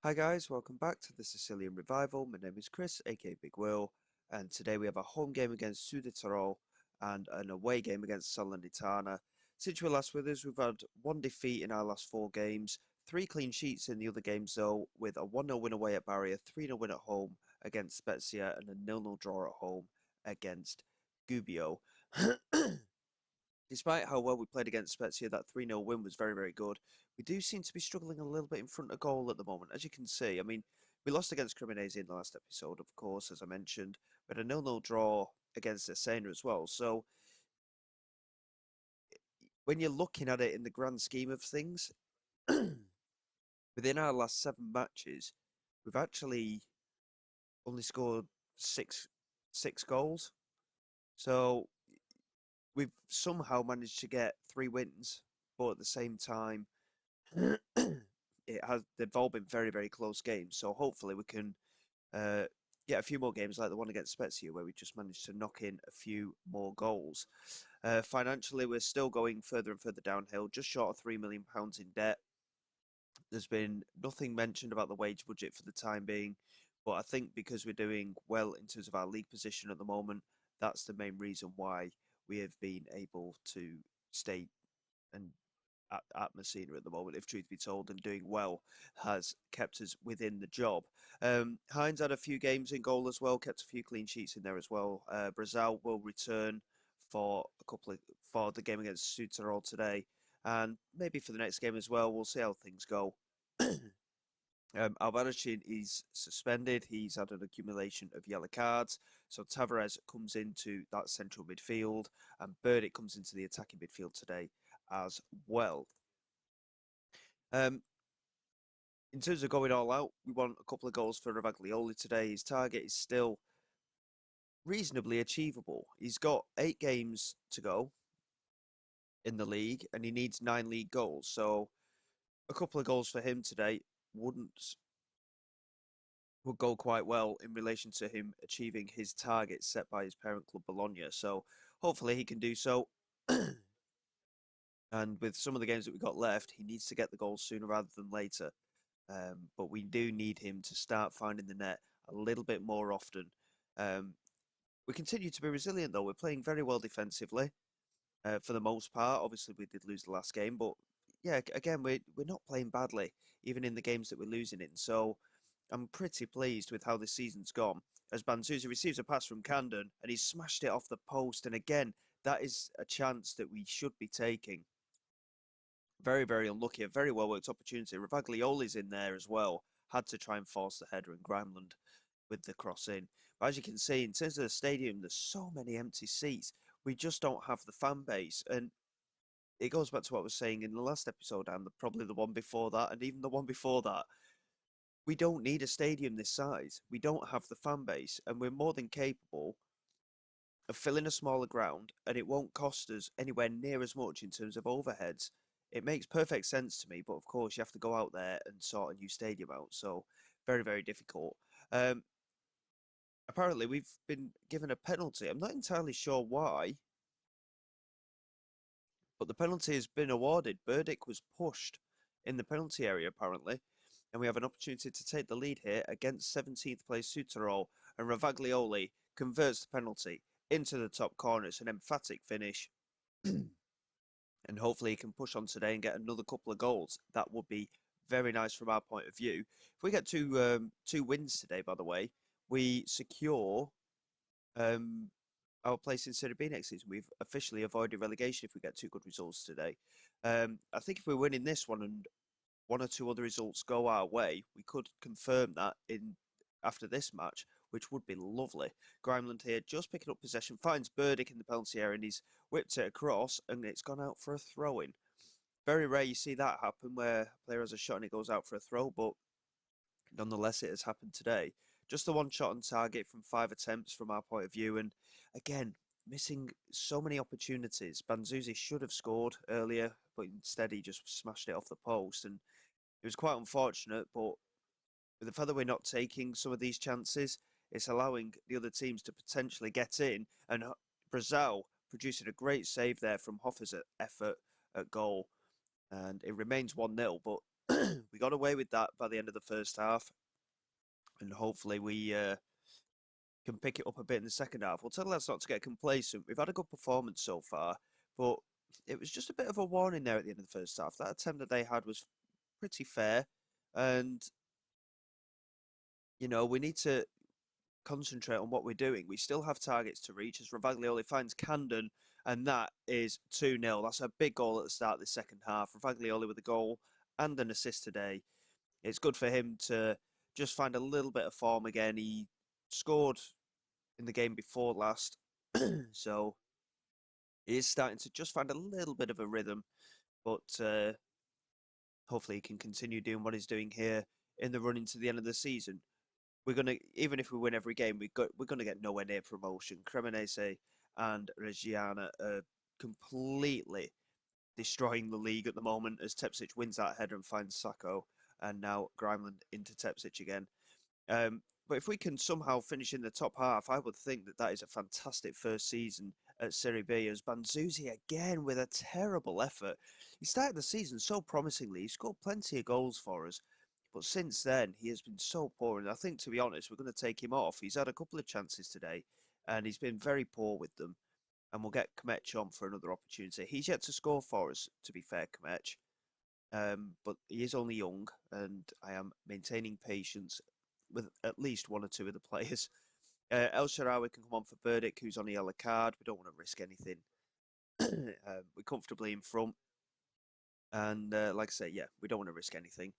Hi guys, welcome back to the Sicilian Revival. My name is Chris, aka Big Will, and today we have a home game against Südtirol and an away game against Salernitana. Since we last with us, we've had one defeat in our last four games, three clean sheets in the other games though, with a 1-0 win away at Barry, a 3-0 win at home against Spezia, and a 0-0 draw at home against Gubbio. Despite how well we played against Spezia, that 3-0 win was very, very good. We do seem to be struggling a little bit in front of goal at the moment, as you can see. I mean, we lost against Cremonese in the last episode, of course, as I mentioned. We had a 0-0 draw against Cesena as well. So when you're looking at it in the grand scheme of things, within our last 7 matches, we've actually only scored six goals. So we've somehow managed to get 3 wins, but at the same time, they've all been very, very close games. So hopefully we can uh, get a few more games like the one against Spezia where we just managed to knock in a few more goals. Financially, we're still going further and further downhill, just short of £3 million in debt. There's been nothing mentioned about the wage budget for the time being, but I think because we're doing well in terms of our league position at the moment, that's the main reason why we have been able to stay and at Messina at the moment, if truth be told, and doing well has kept us within the job. Hines had a few games in goal as well, kept a few clean sheets in there as well. Brazil will return for for the game against Südtirol today, and maybe for the next game as well. We'll see how things go. Alvarezin is suspended. He's had an accumulation of yellow cards. So Tavares comes into that central midfield, and Burdick comes into the attacking midfield today as well. Um, in terms of going all out, we want a couple of goals for Ravaglioli today. His target is still reasonably achievable. He's got 8 games to go in the league, and he needs 9 league goals. So a couple of goals for him today would go quite well in relation to him achieving his target set by his parent club Bologna. So hopefully he can do so. And with some of the games that we've got left, he needs to get the goals sooner rather than later. But we do need him to start finding the net a little bit more often. Um, we continue to be resilient, though. We're playing very well defensively for the most part. Obviously, we did lose the last game, but yeah, again, we're not playing badly, even in the games that we're losing in. So I'm pretty pleased with how this season's gone. As Banzuzi receives a pass from Camden and he's smashed it off the post. And again, that is a chance that we should be taking. Very, very unlucky. A very well worked opportunity. Ravaglioli's in there as well. Had to try and force the header, and Grimeland with the cross in. But as you can see, in terms of the stadium, there's so many empty seats. We just don't have the fan base. And it goes back to what I was saying in the last episode, and probably the one before that, and even the one before that. We don't need a stadium this size. We don't have the fan base, and we're more than capable of filling a smaller ground, and it won't cost us anywhere near as much in terms of overheads. It makes perfect sense to me, but of course you have to go out there and sort a new stadium out. So very, very difficult. Um, Apparently we've been given a penalty. I'm not entirely sure why, but the penalty has been awarded. Burdick was pushed in the penalty area apparently, and we have an opportunity to take the lead here against 17th place Südtirol, and Ravaglioli converts the penalty into the top corner. It's an emphatic finish. And hopefully he can push on today and get another couple of goals. That would be very nice from our point of view. If we get two wins today, by the way, we secure um, our place in Serie B next season. We've officially avoided relegation if we get two good results today. I think if we're winning this one and one or two other results go our way, we could confirm that in after this match, which would be lovely. Grimeland here just picking up possession, finds Burdick in the penalty area, and he's whipped it across, and it's gone out for a throw-in. Very rare you see that happen where a player has a shot and it goes out for a throw, but nonetheless it has happened today. Just the one shot on target from 5 attempts from our point of view, and again, missing so many opportunities. Banzuzi should have scored earlier, but instead he just smashed it off the post, and it was quite unfortunate, but with the fact that we're not taking some of these chances, it's allowing the other teams to potentially get in. And Brazil producing a great save there from Hoffer's effort at goal. And it remains 1-0, but We got away with that by the end of the first half, and hopefully we can pick it up a bit in the second half. We'll tell us not to get complacent. We've had a good performance so far, but it was just a bit of a warning there at the end of the first half. That attempt that they had was pretty fair, and we need to concentrate on what we're doing. We still have targets to reach as Ravaglioli finds Camden, and that is 2-0. That's a big goal at the start of the second half. Ravaglioli with a goal and an assist today. It's good for him to just find a little bit of form again. He scored in the game before last, so he is starting to just find a little bit of a rhythm, but hopefully he can continue doing what he's doing here in the run into the end of the season. We're gonna, even if we win every game, we're gonna get nowhere near promotion. Cremonese and Reggiana are completely destroying the league at the moment as Tepsic wins that header and finds Sacco, and now Grimeland into Tepsic again. But if we can somehow finish in the top half, I would think that that is a fantastic first season at Serie B. As Banzuzi again with a terrible effort. He started the season so promisingly. He scored plenty of goals for us. But since then, he has been so poor. And I think, to be honest, we're going to take him off. He's had a couple of chances today, and he's been very poor with them. And we'll get Kmech on for another opportunity. He's yet to score for us, to be fair, Kmech. But he is only young, and I am maintaining patience with at least one or two of the players. El Shaarawy can come on for Burdick, who's on a yellow card. We don't want to risk anything. We're comfortably in front. And like I say, yeah, we don't want to risk anything.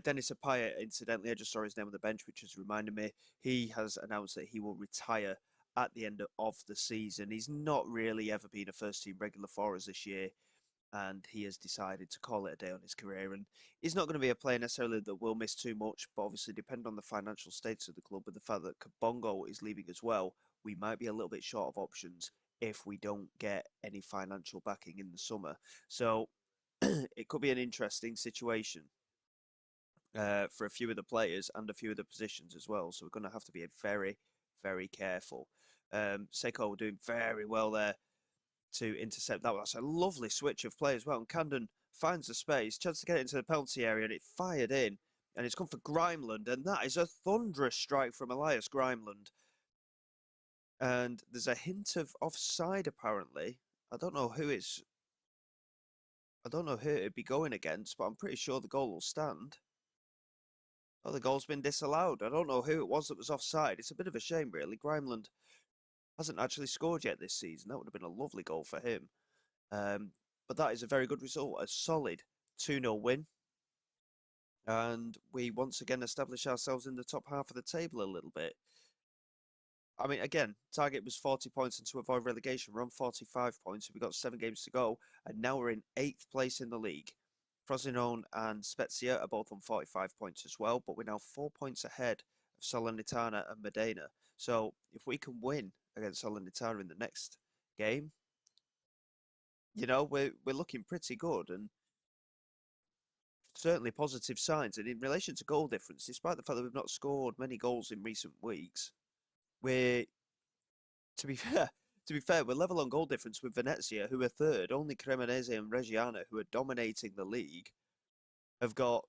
Dennis Apaya, incidentally, I just saw his name on the bench, which has reminded me, he has announced that he will retire at the end of the season. He's not really ever been a first team regular for us this year, and he has decided to call it a day on his career. And he's not going to be a player necessarily that will miss too much, but obviously, depending on the financial status of the club, with the fact that Kabongo is leaving as well, we might be a little bit short of options if we don't get any financial backing in the summer. So it could be an interesting situation for a few of the players and a few of the positions as well. So we're going to have to be very, very careful. Seiko doing very well there to intercept that. That's a lovely switch of play as well. And Camden finds the space, chance to get it into the penalty area, and it fired in. And it's come for Grimeland, and that is a thunderous strike from Elias Grimeland. And there's a hint of offside apparently. I don't know who it's. I don't know who it'd be going against, but I'm pretty sure the goal will stand. Oh, the goal's been disallowed. I don't know who it was that was offside. It's a bit of a shame, really. Grimeland hasn't actually scored yet this season. That would have been a lovely goal for him. But that is a very good result, a solid 2-0 win. And we once again establish ourselves in the top half of the table a little bit. I mean, again, target was 40 points and to avoid relegation. We're on 45 points. We've got 7 games to go. And now we're in 8th place in the league. Frosinone and Spezia are both on 45 points as well. But we're now 4 points ahead of Salernitana and Modena. So if we can win against Salernitana in the next game, we're looking pretty good and certainly positive signs. And in relation to goal difference, despite the fact that we've not scored many goals in recent weeks, we're to be fair, we're level on goal difference with Venezia, who are third. Only Cremonese and Reggiana, who are dominating the league, have got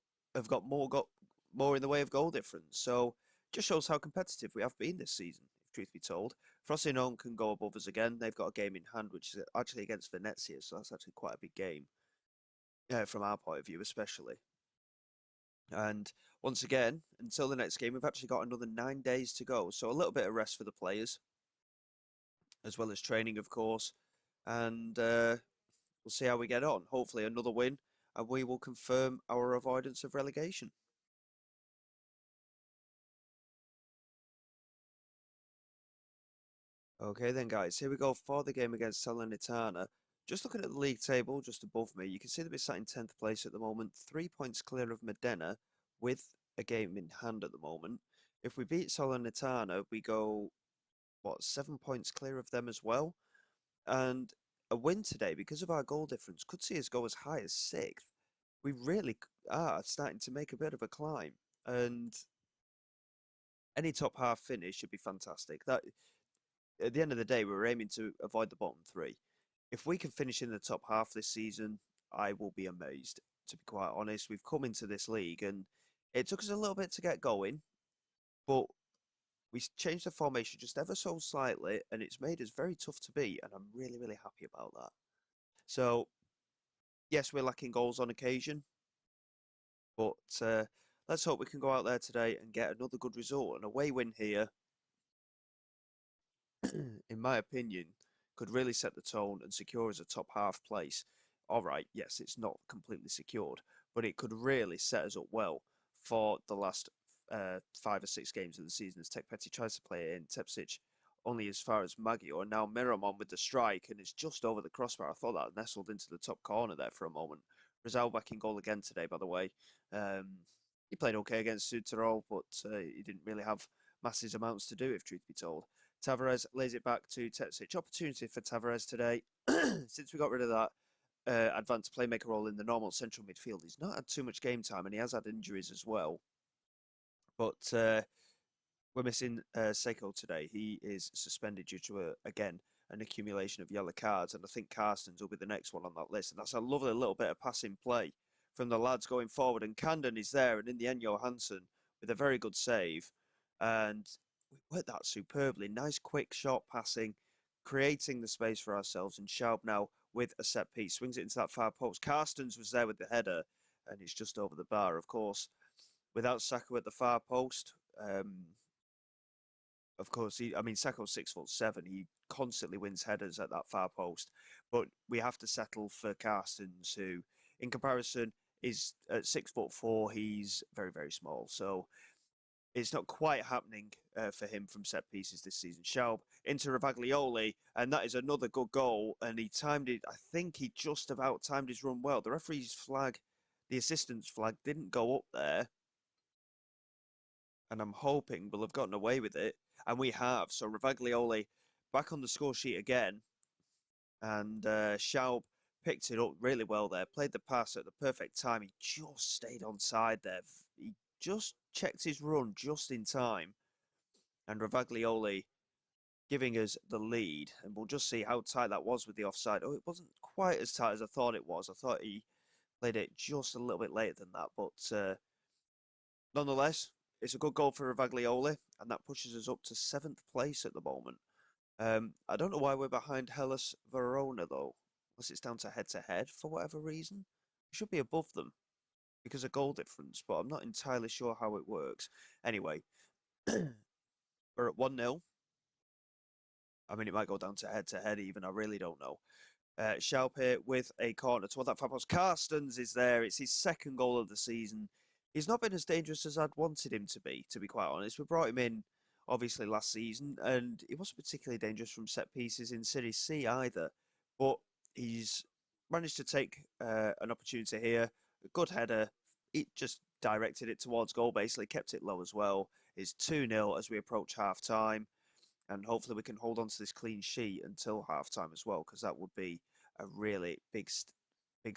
more in the way of goal difference. So just shows how competitive we have been this season, if truth be told. Frosinone can go above us again. They've got a game in hand, which is actually against Venezia, so that's actually quite a big game from our point of view, especially. And once again, until the next game, we've actually got another 9 days to go. So a little bit of rest for the players, as well as training, of course. And we'll see how we get on. Hopefully another win, and we will confirm our avoidance of relegation. Okay then, guys, here we go for the game against Salernitana. Just looking at the league table just above me, you can see that we're sat in 10th place at the moment, 3 points clear of Modena with a game in hand at the moment. If we beat Salernitana, we go, 7 points clear of them as well? And a win today, because of our goal difference, could see us go as high as 6th. We really are starting to make a bit of a climb. And any top half finish should be fantastic. That at the end of the day, we're aiming to avoid the bottom 3. If we can finish in the top half this season, I will be amazed, to be quite honest. We've come into this league and it took us a little bit to get going, but we changed the formation just ever so slightly, and it's made us very tough to beat, and I'm really, really happy about that. So, yes, we're lacking goals on occasion, but let's hope we can go out there today and get another good result. An away win here, in my opinion, could really set the tone and secure us a top half place. All right, yes, it's not completely secured, but it could really set us up well for the last 5 or 6 games of the season as Tech Petty tries to play it in. Tepsic only as far as Maggio, and now Miramon with the strike, and it's just over the crossbar. I thought that nestled into the top corner there for a moment. Rizal back in goal again today, by the way. Um, he played okay against Südtirol, but he didn't really have massive amounts to do, if truth be told. Tavares lays it back to Tetsic. Opportunity for Tavares today. Since we got rid of that advanced playmaker role in the normal central midfield, he's not had too much game time, and he has had injuries as well. But we're missing Seiko today. He is suspended due to, again, an accumulation of yellow cards, and I think Carstens will be the next one on that list. And that's a lovely little bit of passing play from the lads going forward. And Camden is there, and in the end, Johansson with a very good save. And we worked that superbly. Nice, quick, short passing, creating the space for ourselves. And Schaub now with a set piece swings it into that far post. Carstens was there with the header, and it's just over the bar, of course. Without Saka at the far post, of course, I mean, Sacco's 6'7". He constantly wins headers at that far post, but we have to settle for Carstens, who, in comparison, is at 6'4". He's very, very small. So it's not quite happening for him from set pieces this season. Schaub into Ravaglioli, and that is another good goal. And he timed it. I think he just about timed his run well. The referee's flag, the assistant's flag, didn't go up there, and I'm hoping we'll have gotten away with it. And we have. So Ravaglioli back on the score sheet again. And Schaub picked it up really well there. Played the pass at the perfect time. He just stayed on side there. He just checked his run just in time. And Ravaglioli giving us the lead. And we'll just see how tight that was with the offside. Oh, it wasn't quite as tight as I thought it was. I thought he played it just a little bit later than that. But nonetheless, it's a good goal for Ravaglioli, and that pushes us up to 7th place at the moment. I don't know why we're behind Hellas Verona, though, unless it's down to head for whatever reason. We should be above them because of goal difference, but I'm not entirely sure how it works. Anyway, we're at 1-0. I mean, it might go down to head even. I really don't know. Schaub here with a corner toward that far post. Carstens is there. It's his second goal of the season. He's not been as dangerous as I'd wanted him to be quite honest. We brought him in, obviously, last season, and he wasn't particularly dangerous from set pieces in Serie C either. But he's managed to take an opportunity here. A good header. He just directed it towards goal, basically, kept it low as well. It's 2-0 as we approach half time. And hopefully we can hold on to this clean sheet until half-time as well, because that would be a really big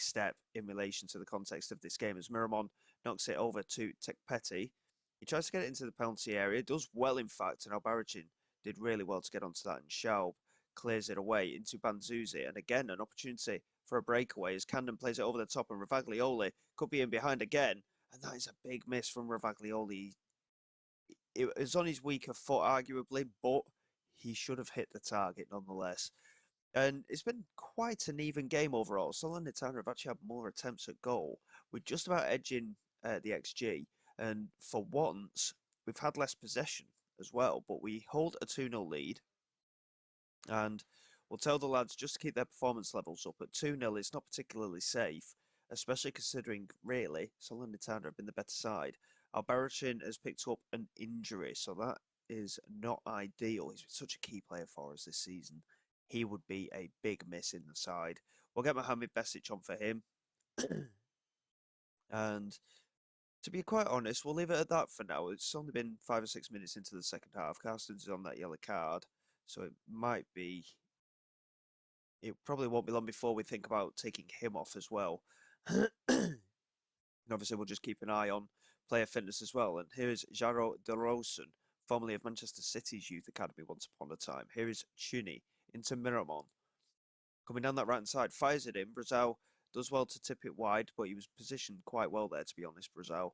step in relation to the context of this game. As Miramon knocks it over to Tekpeti, he tries to get it into the penalty area, does well in fact, and Albarracin did really well to get onto that, and Schaub clears it away into Banzuzi, and again an opportunity for a breakaway as Camden plays it over the top, and Ravaglioli could be in behind again, and that is a big miss from Ravaglioli. It was on his weaker foot, arguably, but he should have hit the target nonetheless. And it's been quite an even game overall. Salernitana have actually had more attempts at goal, with just about edging the XG. And for once, we've had less possession as well, but we hold a 2-0 lead. And we'll tell the lads just to keep their performance levels up. At 2-0, it's not particularly safe, especially considering, really, Salernitana have been the better side. Albarracin has picked up an injury, so that is not ideal. He's been such a key player for us this season. He would be a big miss in the side. We'll get Mohamed Besic on for him. And to be quite honest, we'll leave it at that for now. It's only been 5 or 6 minutes into the second half. Carstens is on that yellow card, so it might be... It probably won't be long before we think about taking him off as well. And obviously, we'll just keep an eye on player fitness as well. And here is Jaro De Rosen, formerly of Manchester City's youth academy once upon a time. Here is Chuni into Miramon. Coming down that right-hand side, fires it in. Brazil does well to tip it wide, but he was positioned quite well there, to be honest, Brazil.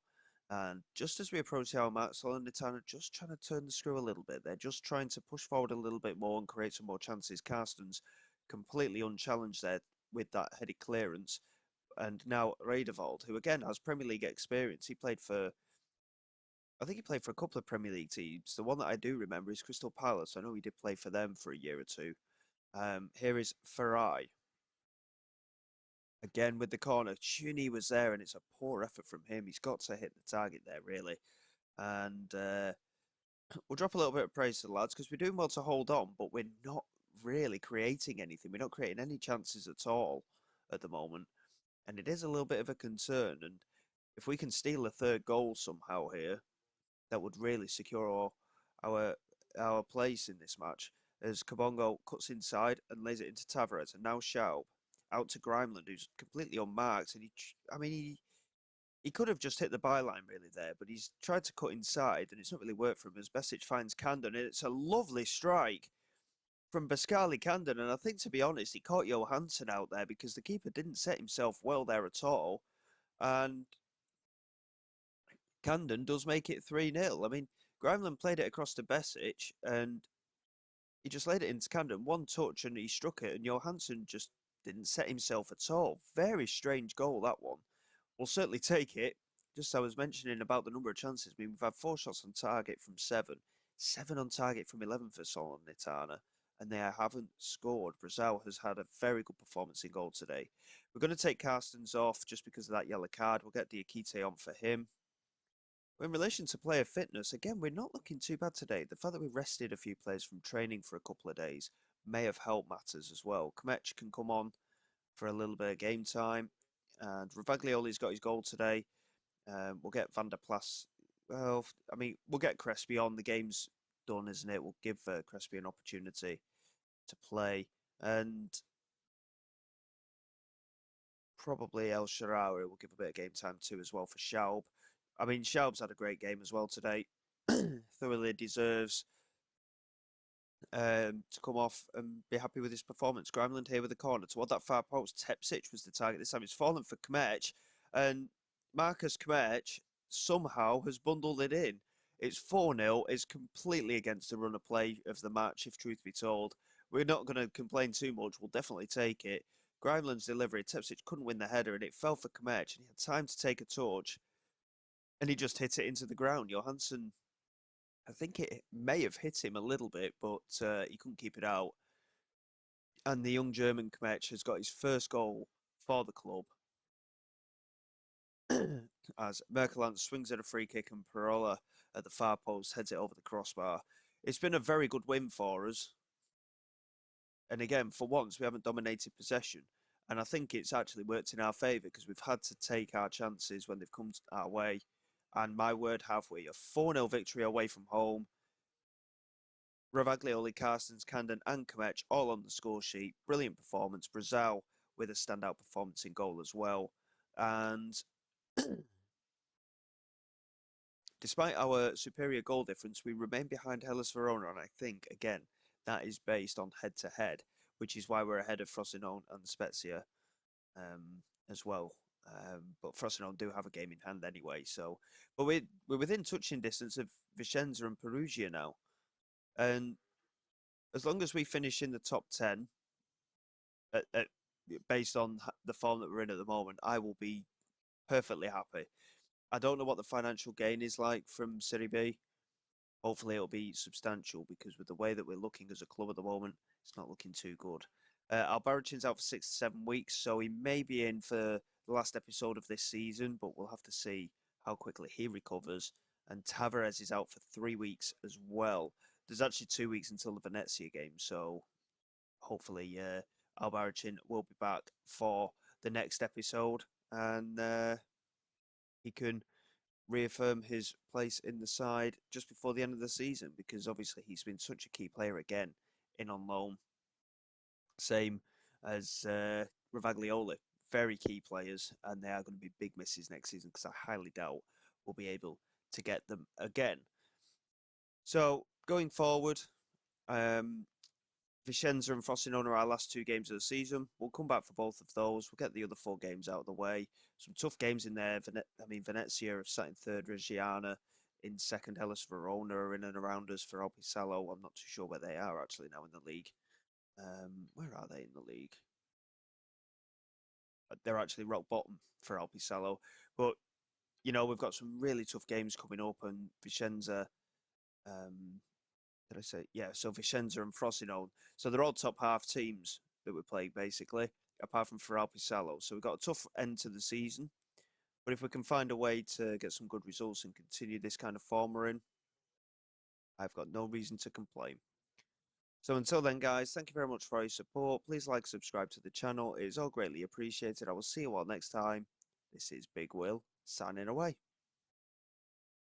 And just as we approach the hour mark, Salernitana just trying to turn the screw a little bit. They're just trying to push forward a little bit more and create some more chances. Carsten's completely unchallenged there with that headed clearance. And now Radevold, who again has Premier League experience, I think he played for a couple of Premier League teams. The one that I do remember is Crystal Palace. I know he did play for them for a year or two. Here is Farai. Again with the corner. Chuni was there and it's a poor effort from him. He's got to hit the target there, really. And we'll drop a little bit of praise to the lads because we're doing well to hold on, but we're not really creating anything. We're not creating any chances at all at the moment. And it is a little bit of a concern. And if we can steal a third goal somehow here, that would really secure our our place in this match. As Kabongo cuts inside and lays it into Tavares, and now Schaub out to Grimeland, who's completely unmarked. And he could have just hit the byline really there, but he's tried to cut inside, and it's not really worked for him. As Besic finds Kandon, and it's a lovely strike from Pascali Kandon. And I think, to be honest, he caught Johansson out there because the keeper didn't set himself well there at all. And Kandon does make it 3-0. I mean, Grimeland played it across to Besic and he just laid it into Kandon. One touch and he struck it, and Johansson just didn't set himself at all. Very strange goal, that one. We'll certainly take it. Just as I was mentioning about the number of chances, I mean, we've had 4 shots on target from 7, 7 on target from 11 for Salernitana, and they haven't scored. Brazil has had a very good performance in goal today. We're going to take Carstens off just because of that yellow card. We'll get Diakite on for him. In relation to player fitness, again, we're not looking too bad today. The fact that we rested a few players from training for a couple of days may have helped matters as well. Kmech can come on for a little bit of game time. And Ravaglioli's got his goal today. We'll get Van der Plas. Well, I mean, we'll get Crespi on. The game's done, isn't it? We'll give Crespi an opportunity to play. And probably El Shaarawy will give a bit of game time too as well for Schaub. I mean, Schaub's had a great game as well today. Thoroughly deserves to come off and be happy with his performance. Grimeland here with the corner toward that far post. Tepsic was the target this time. It's fallen for Kmech, and Marcus Kmech somehow has bundled it in. It's 4-0. It's completely against the run of play of the match, if truth be told. We're not going to complain too much. We'll definitely take it. Grimeland's delivery. Tepsic couldn't win the header, and it fell for Kmech, and he had time to take a touch, and he just hit it into the ground. Johansson, I think it may have hit him a little bit, but he couldn't keep it out. And the young German Kmech has got his first goal for the club as Merkeland swings at a free kick and Parola at the far post heads it over the crossbar. It's been a very good win for us. And again, for once, we haven't dominated possession. And I think it's actually worked in our favour because we've had to take our chances when they've come our way. And my word, have we? A 4-0 victory away from home. Ravaglioli, Carstens, Kandon and Kmech all on the score sheet. Brilliant performance. Brazil with a standout performance in goal as well. And despite our superior goal difference, we remain behind Hellas Verona. And I think, again, that is based on head-to-head, which is why we're ahead of Frosinone and Spezia as well. But Frosinone do have a game in hand anyway. But we're within touching distance of Vicenza and Perugia now. And as long as we finish in the top 10, based on the form that we're in at the moment, I will be perfectly happy. I don't know what the financial gain is like from Serie B. Hopefully it'll be substantial because with the way that we're looking as a club at the moment, it's not looking too good. Albarracin's out for 6 to 7 weeks, so he may be in for the last episode of this season, but we'll have to see how quickly he recovers. And Tavares is out for 3 weeks as well. There's actually 2 weeks until the Venezia game, so hopefully Albarracin will be back for the next episode and he can reaffirm his place in the side just before the end of the season because obviously he's been such a key player again in on loan. Same as Ravaglioli, very key players, and they are going to be big misses next season because I highly doubt we'll be able to get them again. So going forward, Vicenza and Frosinone are our last 2 games of the season. We'll come back for both of those. We'll get the other 4 games out of the way. Some tough games in there. Venezia have sat in third, Reggiana in second, Hellas Verona are in and around us for Alpisalo. I'm not too sure where they are actually now in the league. Where are they in the league? They're actually rock bottom for Alpisalo. But, we've got some really tough games coming up, and Vicenza, did I say? Yeah, so Vicenza and Frosinone. So they're all top half teams that we play, basically, apart from for Alpisalo. So we've got a tough end to the season. But if we can find a way to get some good results and continue this kind of form we're in, I've got no reason to complain. So until then, guys, thank you very much for your support. Please like, subscribe to the channel. It is all greatly appreciated. I will see you all next time. This is Big Will, signing away.